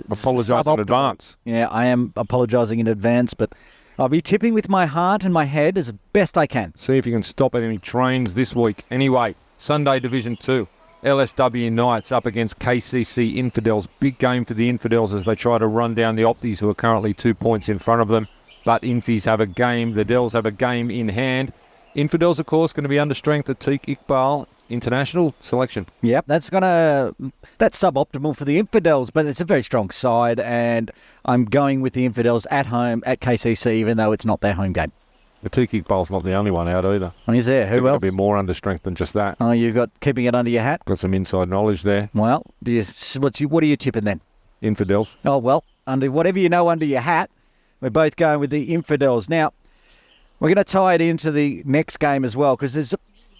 Apologise in advance. Yeah, I am apologising in advance, but I'll be tipping with my heart and my head as best I can. See if you can stop at any trains this week. Anyway, Sunday Division 2. LSW Knights up against KCC Infidels. Big game for the Infidels as they try to run down the Opties, who are currently 2 points in front of them. But Infies have a game. The Dells have a game in hand. Infidels, of course, going to be under strength at Teak Iqbal International selection. Yep, that's suboptimal for the Infidels, but it's a very strong side, and I'm going with the Infidels at home at KCC, even though it's not their home game. The Teak Iqbal's not the only one out either. And is there? Who else? A bit more under strength than just that. Oh, you've got keeping it under your hat? Got some inside knowledge there. Well, what are you tipping then? Infidels. Oh, well, under whatever you know under your hat, we're both going with the Infidels. Now, we're going to tie it into the next game as well, because there's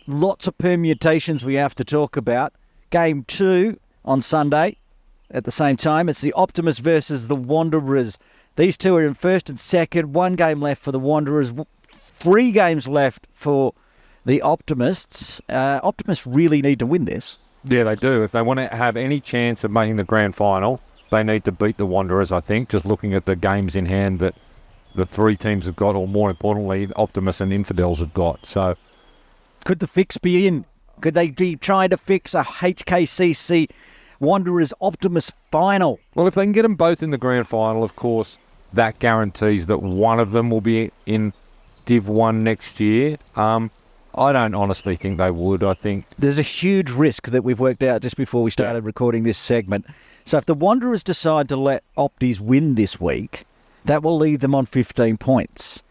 lots of permutations we have to talk about. Game 2 on Sunday at the same time. It's the Optimists versus the Wanderers. These two are in first and second. 1 game left for the Wanderers. 3 games left for the Optimists. Optimists really need to win this. Yeah, they do. If they want to have any chance of making the grand final, they need to beat the Wanderers, I think, just looking at the games in hand that the 3 teams have got, or more importantly, Optimists and Infidels have got. So, could the fix be in? Could they be trying to fix a HKCC Wanderers Optimist final? Well, if they can get them both in the grand final, of course, that guarantees that one of them will be in Div 1 next year. I don't honestly think they would. I think there's a huge risk that we've worked out just before we started recording this segment. So if the Wanderers decide to let Opties win this week, that will leave them on 15 points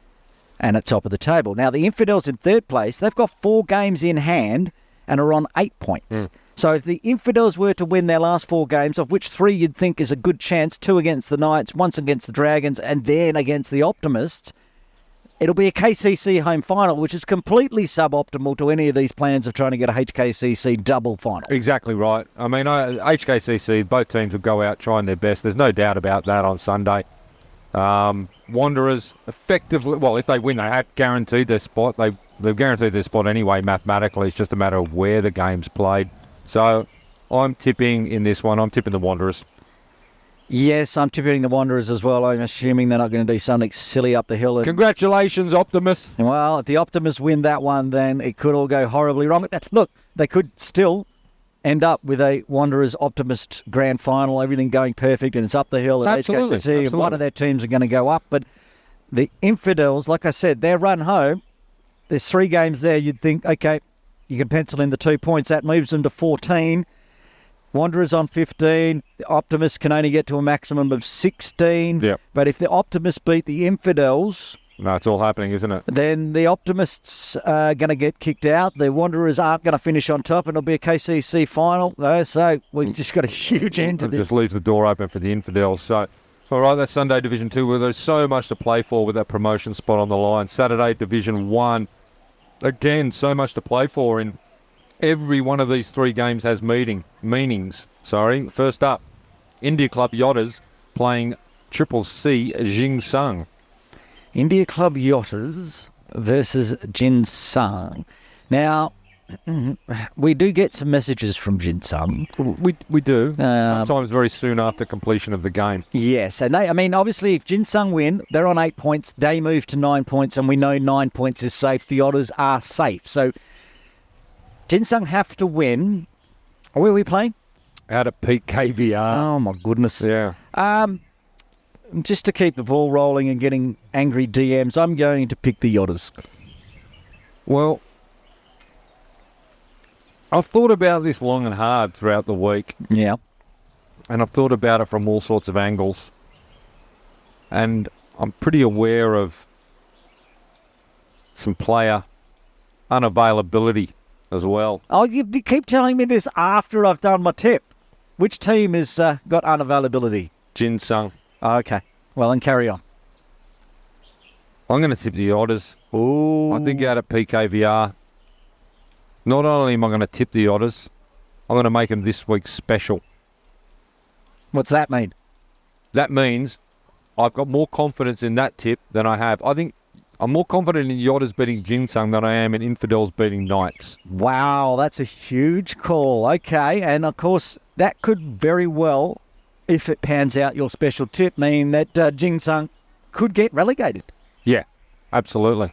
and at top of the table. Now, the Infidels in third place, they've got 4 games in hand and are on 8 points. So if the Infidels were to win their last 4 games, of which 3 you'd think is a good chance, 2 against the Knights, once against the Dragons, and then against the Optimists, it'll be a KCC home final, which is completely suboptimal to any of these plans of trying to get a HKCC double final. Exactly right. I mean, HKCC, both teams will go out trying their best. There's no doubt about that on Sunday. Wanderers effectively, well, if they win, they have guaranteed their spot. They've guaranteed their spot anyway mathematically. It's just a matter of where the game's played. So I'm tipping in this one. I'm tipping the Wanderers. Yes, I'm tipping the Wanderers as well. I'm assuming they're not going to do something silly up the hill. Congratulations, Optimus. Well, if the Optimists win that one, then it could all go horribly wrong. Look, they could still end up with a Wanderers Optimist grand final, everything going perfect, and it's up the hill. And Absolutely, HKCC, one of their teams are going to go up. But the Infidels, like I said, their run home, there's 3 games there. You'd think, okay, you can pencil in the 2 points. That moves them to 14. Wanderers on 15. The Optimists can only get to a maximum of 16. Yep. But if the Optimists beat the Infidels, No, it's all happening, isn't it? then the Optimists are going to get kicked out. The Wanderers aren't going to finish on top, and it'll be a KCC final. So we've just got a huge end to It this. just leaves the door open for the Infidels. So, all right, that's Sunday Division 2, where there's so much to play for with that promotion spot on the line. Saturday Division 1, again, so much to play for in every one of these 3 games has meanings. First up, India Club Yotters playing Triple C Jinsung. India Club Yotters versus Jinsung. Now, we do get some messages from Jinsung. We do. Sometimes very soon after completion of the game. Yes, and obviously, if Jinsung win, they're on 8 points. They move to 9 points, and we know 9 points is safe. The Otters are safe. So, Jinsung have to win. Where are we playing? Out at Peak KVR. Oh, my goodness. Yeah. Just to keep the ball rolling and getting angry DMs, I'm going to pick the Yotters. Well, I've thought about this long and hard throughout the week, Yeah. and I've thought about it from all sorts of angles. And I'm pretty aware of some player unavailability as well. Oh, you keep telling me this after I've done my tip. Which team has got unavailability? Jinsung. Oh, okay. Well, then carry on. I'm going to tip the Otters. Ooh. I think out at PKVR, not only am I going to tip the Otters, I'm going to make them this week special. What's that mean? That means I've got more confidence in that tip than I have. I think I'm more confident in the Otters beating Jinsung than I am in Infidels beating Knights. Wow, that's a huge call. Okay, and of course, that could very well, if it pans out your special tip, mean that Jinsung could get relegated. Yeah, absolutely.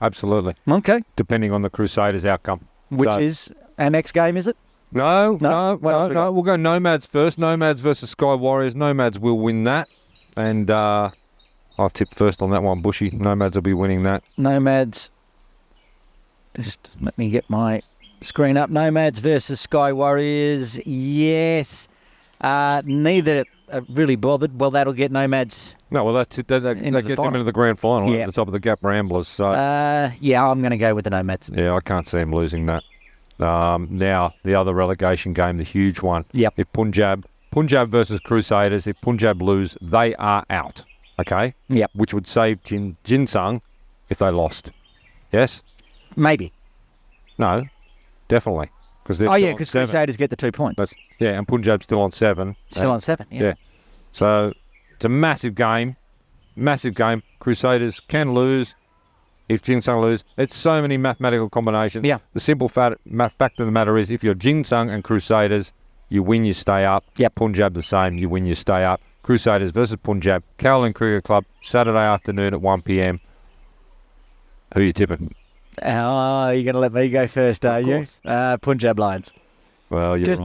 Absolutely. Okay. Depending on the Crusaders' outcome. Which So- is our next game, is it? No. What else we got? We'll go Nomads first. Nomads versus Sky Warriors. Nomads will win that. And I've tipped first on that one, Bushy. Nomads will be winning that. Nomads. Just let me get my screen up. Nomads versus Sky Warriors. Yes. Neither are really bothered. Well, that'll get Nomads. No, well, that Into gets the them final. into the grand final Yeah. at the top of the Gap Ramblers. So, Yeah, I'm going to go with the Nomads. yeah, I can't see them losing that. Now, the other relegation game, the huge one. Yep. If Punjab versus Crusaders, if Punjab lose, they are out. Okay? Yep. Which would save Jinsung if they lost. Yes? Maybe. No, definitely. Because Oh, yeah, because Crusaders get the 2 points. and Punjab's still on 7. Still on 7, yeah. Yeah. So it's a massive game. Massive game. Crusaders can lose if Jinsung lose. It's so many mathematical combinations. Yeah. The simple fact of the matter is if you're Jinsung and Crusaders, you win, you stay up. Yep. Punjab the same, you win, you stay up. Crusaders versus Punjab. Caroline Cricket Club, Saturday afternoon at 1 p.m. Who are you tipping? Oh, you're going to let me go first, are you? course. Punjab Lions. Well, you're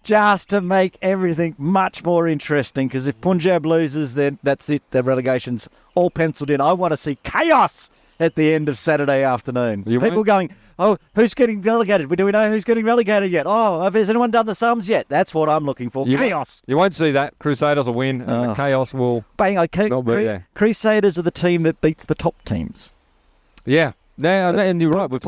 Just to make everything much more interesting, because if Punjab loses, then that's it. The relegation's all penciled in. I want to see chaos at the end of Saturday afternoon. You People won't- going, oh, who's getting relegated? Do we know who's getting relegated yet? Oh, has anyone done the sums yet? That's what I'm looking for. You- Chaos. You won't see that. Crusaders will win, and the chaos will... Bang, Not bad, yeah. Crusaders are the team that beats the top teams. Yeah. And you're right. We've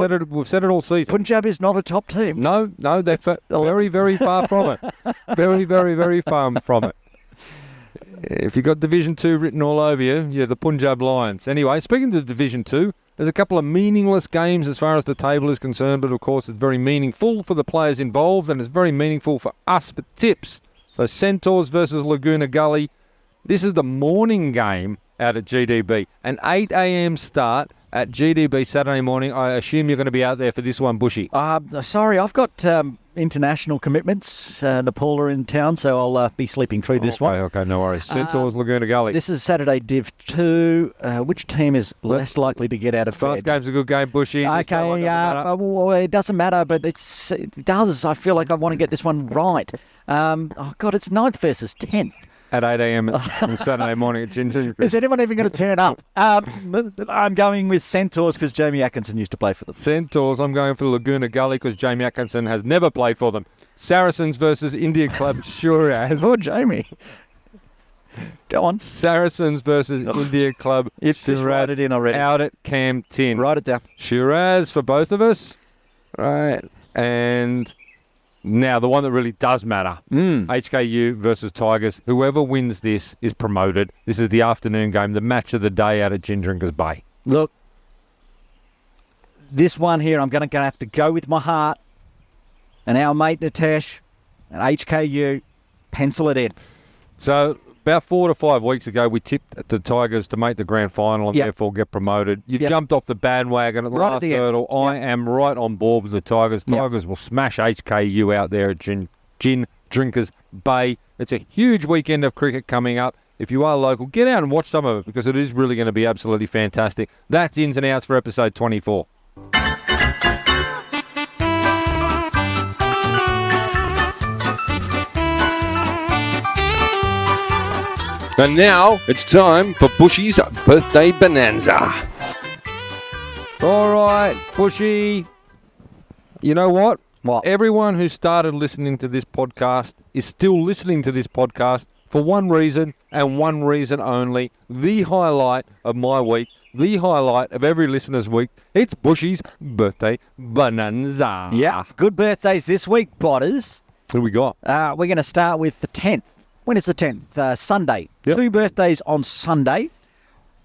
said it all season. Punjab is not a top team. No, they're very, very far from it. Very, very, very far from it. If you've got Division 2 written all over you, you're the Punjab Lions. Anyway, speaking of Division 2, there's a couple of meaningless games as far as the table is concerned, but of course it's very meaningful for the players involved, and it's very meaningful for us for tips. So Centaurs versus Laguna Gully. This is the morning game out at GDB. An 8 a.m. start. at GDB Saturday morning. I assume you're going to be out there for this one, Bushy. Sorry, I've got international commitments. Nepal are in town, so I'll be sleeping through this one. Okay, no worries. Centaurs, Laguna Gully. This is Saturday Div 2. Which team is less likely to get out of First bed? game's a good game, Bushy. Just that one Okay, doesn't matter. well, it doesn't matter, but it does. I feel like I want to get this one right. Oh, God, it's 9th versus 10th. At 8 a.m. on Saturday morning at Ginger. Is anyone even going to turn up? I'm going with Centaurs because Jamie Atkinson used to play for them. Centaurs, I'm going for Laguna Gully because Jamie Atkinson has never played for them. Saracens versus India Club Shiraz. Oh, Jamie. Go on. Saracens versus India Club Just write it in already. out at Cam 10. Write it down. Shiraz for both of us. Right. And now the one that really does matter. HKU versus Tigers. Whoever wins this is promoted. This is the afternoon game, the match of the day out at Gindringers Bay. Look, this one here, I'm going to have to go with my heart. And our mate Natesh and HKU, pencil it in. So about 4 to 5 weeks ago, we tipped the Tigers to make the grand final and Yep. therefore get promoted. You've Yep. jumped off the bandwagon at the Right at last the end. hurdle. I am right on board with the Tigers. Yep. Tigers will smash HKU out there at Gin Drinkers Bay. It's a huge weekend of cricket coming up. If you are local, get out and watch some of it because it is really going to be absolutely fantastic. That's ins and outs for episode 24. And now it's time for Bushy's birthday bonanza. All right, Bushy. You know what? What? Everyone who started listening to this podcast is still listening to this podcast for one reason and one reason only. The highlight of my week, the highlight of every listener's week. It's Bushy's birthday bonanza. Yeah. Good birthdays this week, Botters. Who we got? We're going to start with the 10th. When is the 10th? Sunday. Yep. 2 birthdays on Sunday.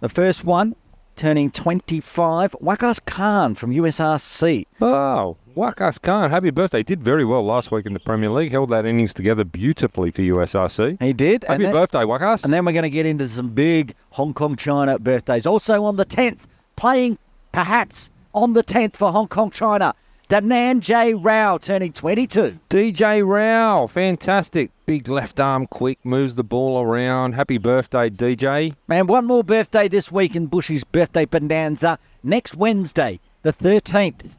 The first one, turning 25, Waqas Khan from USRC. Oh, Waqas Khan. Happy birthday. Did very well last week in the Premier League. Held that innings together beautifully for USRC. He did. Happy birthday, Waqas. And then we're going to get into some big Hong Kong China birthdays. Also on the 10th, playing perhaps on the 10th for Hong Kong China, Danan J. Rao turning 22. DJ Rao, fantastic. Big left arm, quick, moves the ball around. Happy birthday, DJ. And one more birthday this week in Bushy's birthday bonanza. Next Wednesday, the 13th,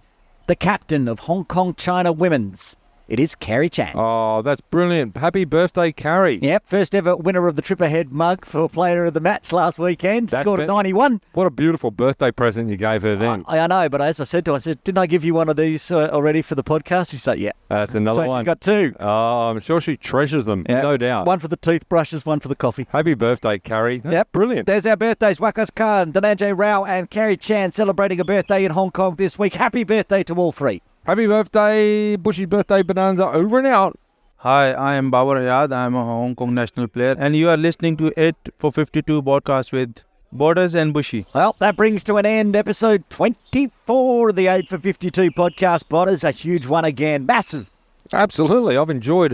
the captain of Hong Kong China Women's. It is Carrie Chan. Oh, that's brilliant. Happy birthday, Carrie. Yep, first ever winner of the Trip Ahead mug for player of the match last weekend. That's Scored a bet- 91. What a beautiful birthday present you gave her then. I know, but as I said to her, I said, didn't I give you one of these already for the podcast? She said, yeah. That's another So one. she's got 2. Oh, I'm sure she treasures them, Yeah. no doubt. One for the toothbrushes, one for the coffee. Happy birthday, Carrie. That's Yep. brilliant. There's our birthdays. Waqas Khan, Dananjay Rao and Carrie Chan celebrating a birthday in Hong Kong this week. Happy birthday to all 3. Happy birthday, Bushy's birthday bonanza. Over and out. Hi, I am Babar Ayad. I am a Hong Kong national player, and you are listening to 8 for 52 podcast with Borders and Bushy. Well, that brings to an end episode 24 of the 8 for 52 podcast. Botters, a huge one again. Massive. Absolutely. I've enjoyed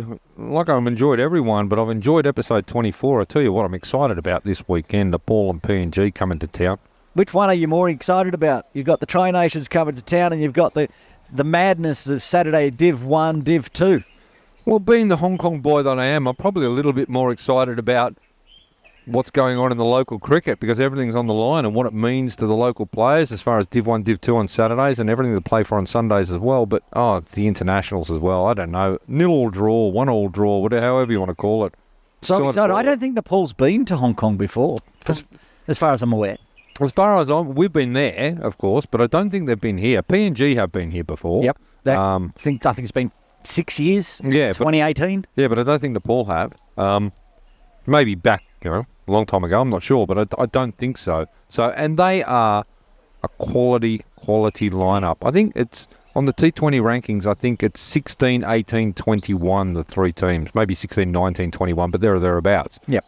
every one, but I've enjoyed episode 24. I tell you what, I'm excited about this weekend. The Paul and P&G coming to town. Which one are you more excited about? You've got the Tri Nations coming to town and you've got the madness of Saturday Div 1, Div 2. Well, being the Hong Kong boy that I am, I'm probably a little bit more excited about what's going on in the local cricket because everything's on the line and what it means to the local players as far as Div 1, Div 2 on Saturdays and everything to play for on Sundays as well. But, it's the internationals as well. I don't know. 0-all draw, 1-all draw, whatever, however you want to call it. So I'm excited. I don't think Nepal's been to Hong Kong before, as far as I'm aware. As far as we've been there, of course, but I don't think they've been here. P&G have been here before. Yep. Um, I think it's been 6 years. Yeah, but- 2018. Yeah, but I don't think Nepal have. Maybe back, a long time ago. I'm not sure, but I don't think so. And they are a quality lineup. I think it's on the T20 rankings. I think it's 16, 18, 21. The 3 teams, maybe 16, 19, 21, but there or thereabouts. Yep.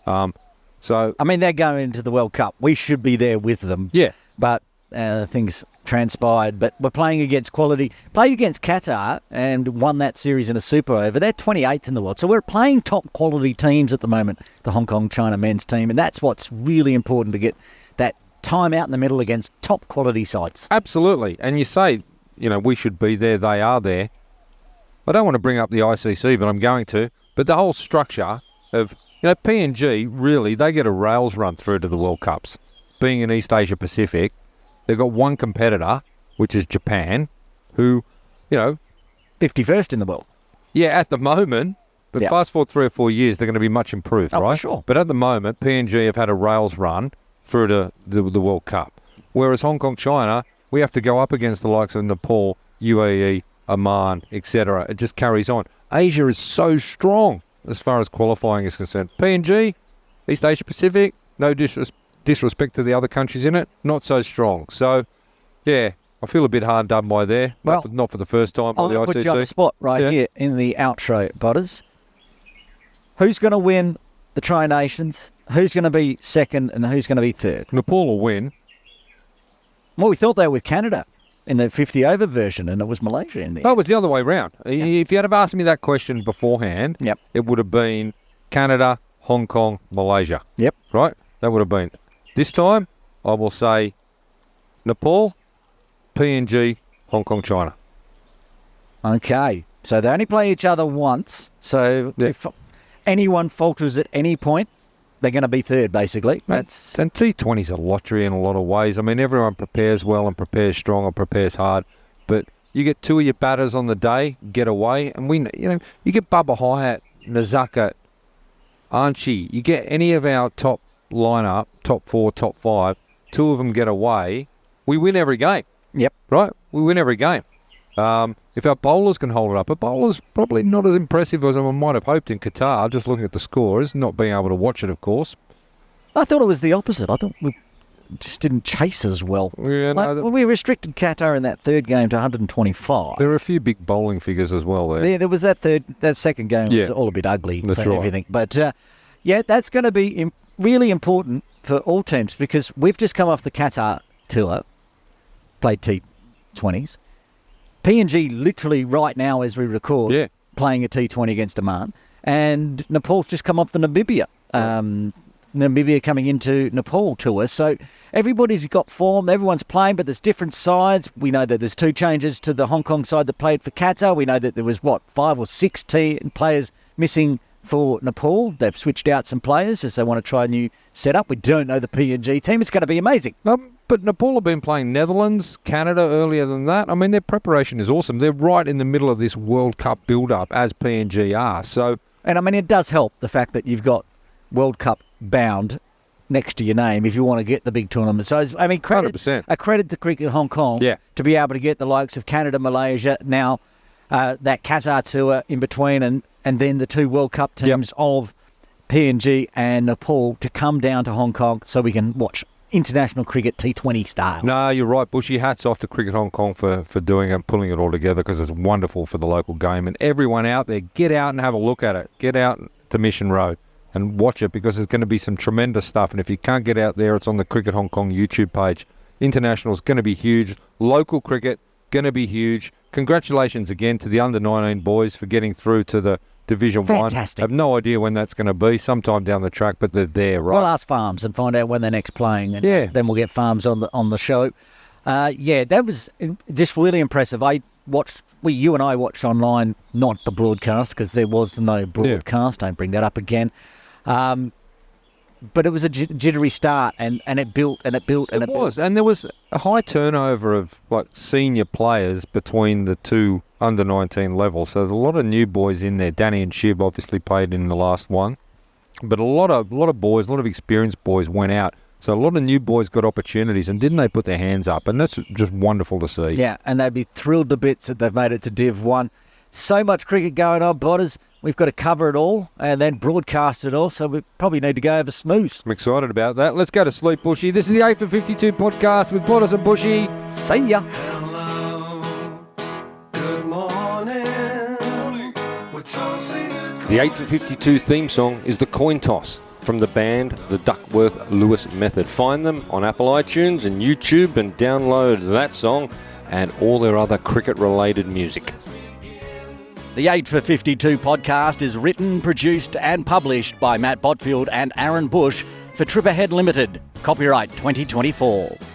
So I mean, they're going into the World Cup. We should be there with them. yeah, But things transpired. But we're playing against quality. Played against Qatar and won that series in a super over. They're 28th in the world. So we're playing top quality teams at the moment, the Hong Kong China men's team. And that's what's really important to get that time out in the middle against top quality sides. Absolutely. And you say, we should be there, they are there. I don't want to bring up the ICC, but I'm going to. But the whole structure of, PNG, really, they get a rails run through to the World Cups. Being in East Asia Pacific, they've got one competitor, which is Japan, who, 51st in the world. yeah, at the moment, but Yeah. fast forward 3 or 4 years, they're going to be much improved, Oh, for right? sure. But at the moment, PNG have had a rails run through to the World Cup. Whereas Hong Kong, China, we have to go up against the likes of Nepal, UAE, Oman, etc. It just carries on. Asia is so strong as far as qualifying is concerned. PNG, East Asia Pacific, no disrespect to the other countries in it, not so strong. So, yeah, I feel a bit hard done by there. Well, not for the first time by I'm the going to put you on the ICC. spot right Yeah. here in the outro, Butters. Who's going to win the Tri Nations? Who's going to be second and who's going to be third? Nepal will win. Well, we thought they were with Canada in the 50 over version, and it was Malaysia in the No, it end. was the other way round. If you had have asked me that question beforehand, Yep. it would have been Canada, Hong Kong, Malaysia. Yep. Right? That would have been. This time, I will say Nepal, PNG, Hong Kong, China. Okay. So they only play each other once. So Yeah. if anyone falters at any point, they're going to be third, basically. That's And T20's a lottery in a lot of ways. I mean, everyone prepares well and prepares strong and prepares hard, but you get two of your batters on the day, get away, and you get Bubba Hyatt, Nazaka, Archie, you get any of our top lineup, top 4, top 5, two of them get away, we win every game. Yep. Right? We win every game. If our bowlers can hold it up, a bowler's probably not as impressive as I might have hoped in Qatar, just looking at the scores, not being able to watch it, of course. I thought it was the opposite. I thought we just didn't chase as well. Yeah, no, Well, we restricted Qatar in that third game to 125. there are a few big bowling figures as well there. There was that second game was Yeah. all a bit ugly That's for right. everything. But, that's going to be really important for all teams because we've just come off the Qatar tour, played T20s. PNG literally right now as we record, Yeah. playing a T20 against Oman. And Nepal's just come off the Namibia. Namibia coming into Nepal tour. So everybody's got form, everyone's playing, but there's different sides. We know that there's two changes to the Hong Kong side that played for Qatar. We know that there was, 5 or 6 players missing for Nepal. They've switched out some players as they want to try a new setup. We don't know the PNG team. It's going to be amazing. But Nepal have been playing Netherlands, Canada earlier than that. I mean, their preparation is awesome. They're right in the middle of this World Cup build-up, as PNG are. So, And I mean, it does help the fact that you've got World Cup bound next to your name if you want to get the big tournament. So, I mean, 100%. a credit to Cricket Hong Kong Yeah. to be able to get the likes of Canada, Malaysia, now that Qatar tour in between, and then the two World Cup teams of PNG and Nepal to come down to Hong Kong so we can watch international cricket T20 style. no, you're right, Bushy. Hats off to Cricket Hong Kong for doing it and pulling it all together because it's wonderful for the local game. And everyone out there, get out and have a look at it. Get out to Mission Road and watch it because there's going to be some tremendous stuff. And if you can't get out there, it's on the Cricket Hong Kong YouTube page. International's going to be huge. Local cricket, going to be huge. Congratulations again to the under-19 boys for getting through to the Division 1. Fantastic. I have no idea when that's going to be, sometime down the track, but they're there, right? We'll ask Farms and find out when they're next playing, and Yeah. then we'll get Farms on the show. That was just really impressive. You and I watched online, not the broadcast, because there was no broadcast. Don't bring that up again. But it was a jittery start, and it built and it built and it It built. was, and there was a high turnover of senior players between the two under-19 levels. So there's a lot of new boys in there. Danny and Shib obviously played in the last one, but a lot of boys, a lot of experienced boys went out. So a lot of new boys got opportunities, and didn't they put their hands up? And that's just wonderful to see. Yeah, and they'd be thrilled to bits that they've made it to Div 1. So much cricket going on, Botters. We've got to cover it all and then broadcast it all, so we probably need to go over snooze. I'm excited about that. Let's go to sleep, Bushy. This is the 8 for 52 podcast with Bottas and Bushy. See ya. The 8 for 52 theme song is The Coin Toss from the band The Duckworth Lewis Method. Find them on Apple iTunes and YouTube and download that song and all their other cricket-related music. The 8 for 52 podcast is written, produced and published by Matt Botfield and Aaron Bush for Trip Ahead Limited. Copyright 2024.